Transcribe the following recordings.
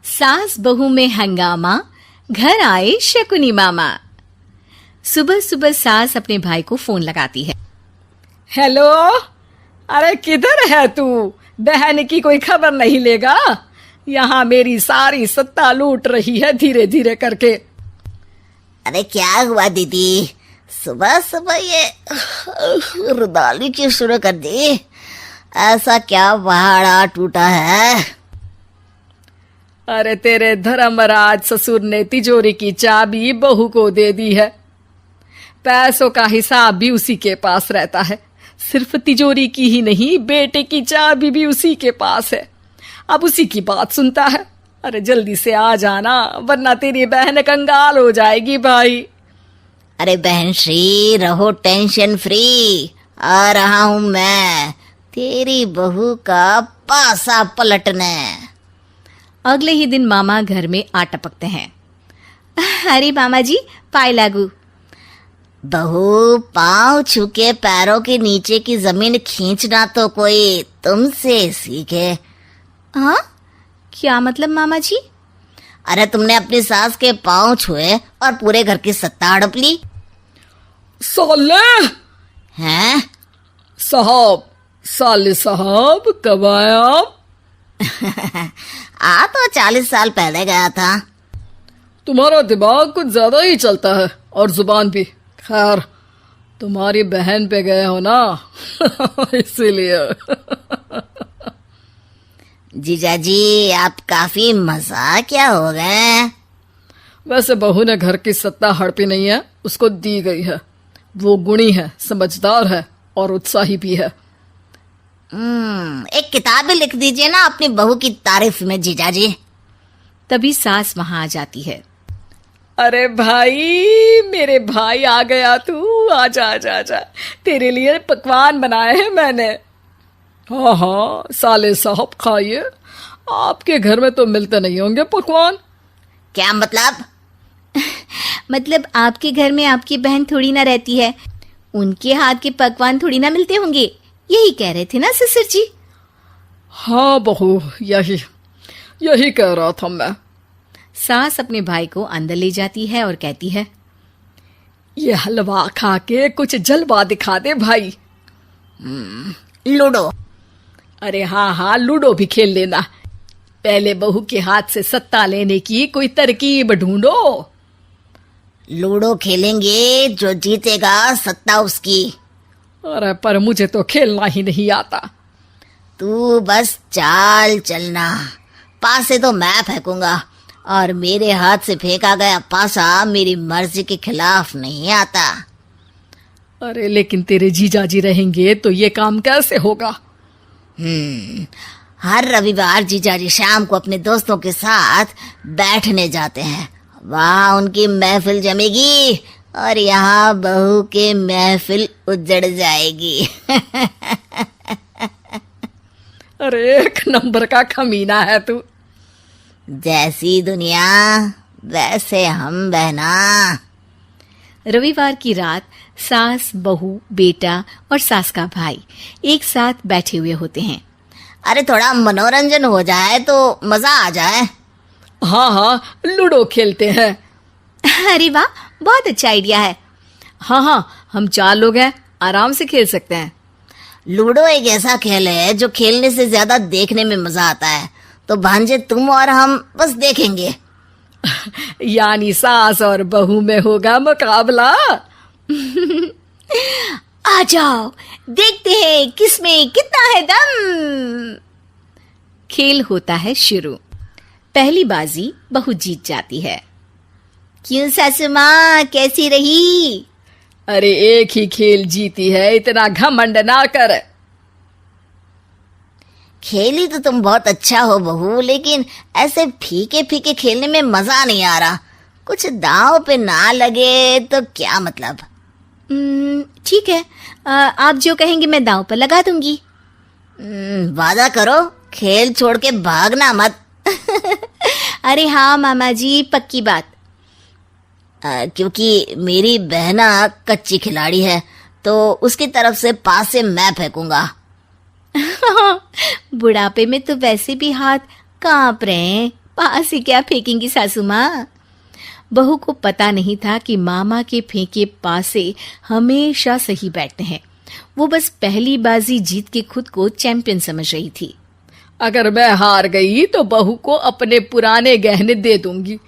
सास बहू में हंगामा, घर आए शकुनी मामा। सुबह सुबह सास अपने भाई को फोन लगाती है। हेलो, अरे किधर है तू? बहन की कोई खबर नहीं लेगा? यहाँ मेरी सारी सत्ता लूट रही है धीरे धीरे करके। अरे क्या हुआ दीदी, सुबह सुबह ये रुदाली क्यों शुरू कर दी? ऐसा क्या पहाड़ा टूटा है? अरे तेरे धर्मराज ससुर ने तिजोरी की चाबी बहू को दे दी है। पैसों का हिसाब भी उसी के पास रहता है। सिर्फ तिजोरी की ही नहीं, बेटे की चाबी भी उसी के पास है। अब उसी की बात सुनता है। अरे जल्दी से आ जाना, वरना तेरी बहन कंगाल हो जाएगी भाई। अरे बहन श्री, रहो टेंशन फ्री। आ रहा हूं मैं, तेरी बहू का पासा पलटने। अगले ही दिन मामा घर में आ टपकते हैं। अरे मामा जी, पाए लागू। बहू, पाँव छू के पैरों के नीचे की जमीन खींचना तो कोई तुमसे सीखे। हाँ, क्या मतलब मामा जी? अरे तुमने अपनी सास के पाँव छुए और पूरे घर की सत्ता हड़प ली। साले हैं? साहब, साले साहब कब आया आप? आ तो 40 साल पहले गया था। तुम्हारा दिमाग कुछ ज्यादा ही चलता है और जुबान भी। खैर, तुम्हारी बहन पे गए हो ना इसीलिए। जीजाजी, आप काफी मजाकिया हो गए। वैसे बहू ने घर की सत्ता हड़पी नहीं है, उसको दी गई है। वो गुणी है, समझदार है और उत्साही भी है। एक किताब भी लिख दीजिए ना अपनी बहू की तारीफ में जीजाजी। तभी सास वहां आ जाती है। अरे भाई, मेरे भाई आ गया तू। आजा आजा आजा, तेरे लिए पकवान बनाए हैं मैंने। हाँ हाँ साले साहब, खाइए। आपके घर में तो मिलते नहीं होंगे पकवान। क्या मतलब? मतलब आपके घर में आपकी बहन थोड़ी ना रहती है, उनके हाथ के पकवान थोड़ी ना मिलते होंगे, यही कह रहे थे ना ससुर जी? हाँ बहू, यही कह रहा था मैं। सास अपने भाई को अंदर ले जाती है और कहती है, ये हलवा खा के कुछ जलवा दिखा दे भाई। लूडो। अरे हाँ हाँ, लूडो भी खेल लेना। पहले बहू के हाथ से सत्ता लेने की कोई तरकीब ढूंढो। लूडो खेलेंगे, जो जीतेगा सत्ता उसकी। अरे पर मुझे तो खेलना ही नहीं आता। तू बस चाल चलना, पासे तो मैं फेंकूंगा और मेरे हाथ से फेंका गया पासा मेरी मर्जी के खिलाफ नहीं आता। अरे लेकिन तेरे जीजाजी रहेंगे तो ये काम कैसे होगा? हर रविवार जीजाजी शाम को अपने दोस्तों के साथ बैठने जाते हैं। वहाँ उनकी महफिल जमेगी और यहाँ बहू के महफिल उजड़ जाएगी। अरे एक नंबर का खमीना है तू। जैसी दुनिया वैसे हम बहना। रविवार की रात सास, बहू, बेटा और सास का भाई एक साथ बैठे हुए होते हैं। अरे थोड़ा मनोरंजन हो जाए तो मजा आ जाए। हाँ हाँ, लूडो खेलते हैं। अरे वाह, बहुत अच्छा आइडिया है। हाँ हाँ, हम 4 लोग हैं, आराम से खेल सकते हैं। लूडो एक ऐसा खेल है जो खेलने से ज्यादा देखने में मजा आता है। तो भांजे, तुम और हम बस देखेंगे। यानी सास और बहू में होगा मुकाबला। आ जाओ, देखते हैं किसमें कितना है दम। खेल होता है शुरू। पहली बाजी बहू जीत जाती है। क्यों सासू माँ, कैसी रही? अरे एक ही खेल जीती है, इतना घमंड ना कर। खेली तो तुम बहुत अच्छा हो बहू, लेकिन ऐसे फीके फीके खेलने में मजा नहीं आ रहा। कुछ दांव पे ना लगे तो क्या मतलब? ठीक है, आप जो कहेंगे मैं दांव पर लगा दूंगी। वादा करो, खेल छोड़ के भागना मत। अरे हाँ मामा जी, पक्की बात। क्योंकि मेरी बहना कच्ची खिलाड़ी है, तो उसकी तरफ से पास से मैं फेंकूंगा। बुढ़ापे में तो वैसे भी हाथ कांप रहे हैं, पास ही क्या फेंकेंगी सासू माँ। बहू को पता नहीं था कि मामा के फेंके पासे हमेशा सही बैठते हैं। वो बस पहली बाजी जीत के खुद को चैंपियन समझ रही थी। अगर मैं हार गई तो बहू को अपने पुराने गहने दे दूंगी,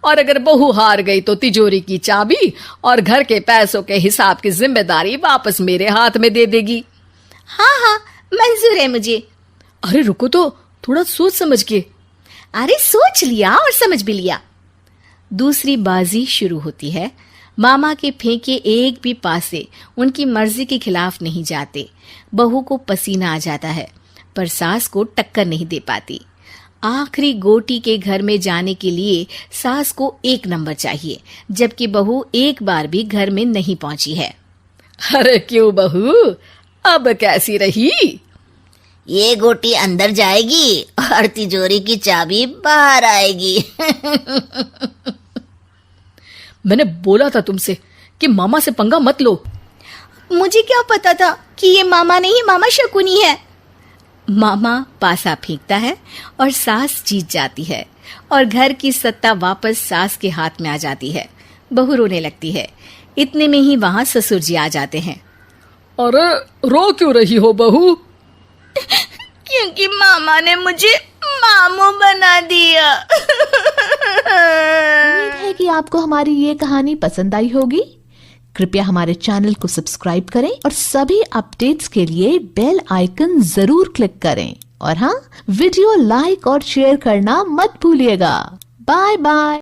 और अगर बहू हार गई तो तिजोरी की चाबी और घर के पैसों के हिसाब की जिम्मेदारी वापस मेरे हाथ में दे देगी। हाँ हाँ, मंजूर है मुझे। अरे रुको तो, थोड़ा सोच समझ के। अरे सोच लिया और समझ भी लिया। दूसरी बाजी शुरू होती है। मामा के फेंके एक भी पासे उनकी मर्जी के खिलाफ नहीं जाते। बहू को पसीना आ जाता है, पर सास को टक्कर नहीं दे पाती। आखिरी गोटी के घर में जाने के लिए सास को 1 नंबर चाहिए, जबकि बहू एक बार भी घर में नहीं पहुंची है। अरे क्यों बहू, अब कैसी रही? ये गोटी अंदर जाएगी और तिजोरी की चाबी बाहर आएगी। मैंने बोला था तुमसे कि मामा से पंगा मत लो। मुझे क्या पता था कि ये मामा नहीं, मामा शकुनी है। मामा पासा फेंकता है और सास जीत जाती है और घर की सत्ता वापस सास के हाथ में आ जाती है। बहू रोने लगती है। इतने में ही वहां ससुर जी आ जाते हैं। अरे रो क्यों रही हो बहू? क्योंकि मामा ने मुझे मामू बना दिया। उम्मीद है कि आपको हमारी ये कहानी पसंद आई होगी। कृपया हमारे चैनल को सब्सक्राइब करें और सभी अपडेट्स के लिए बेल आइकन जरूर क्लिक करें। और हाँ, वीडियो लाइक और शेयर करना मत भूलिएगा। Bye bye.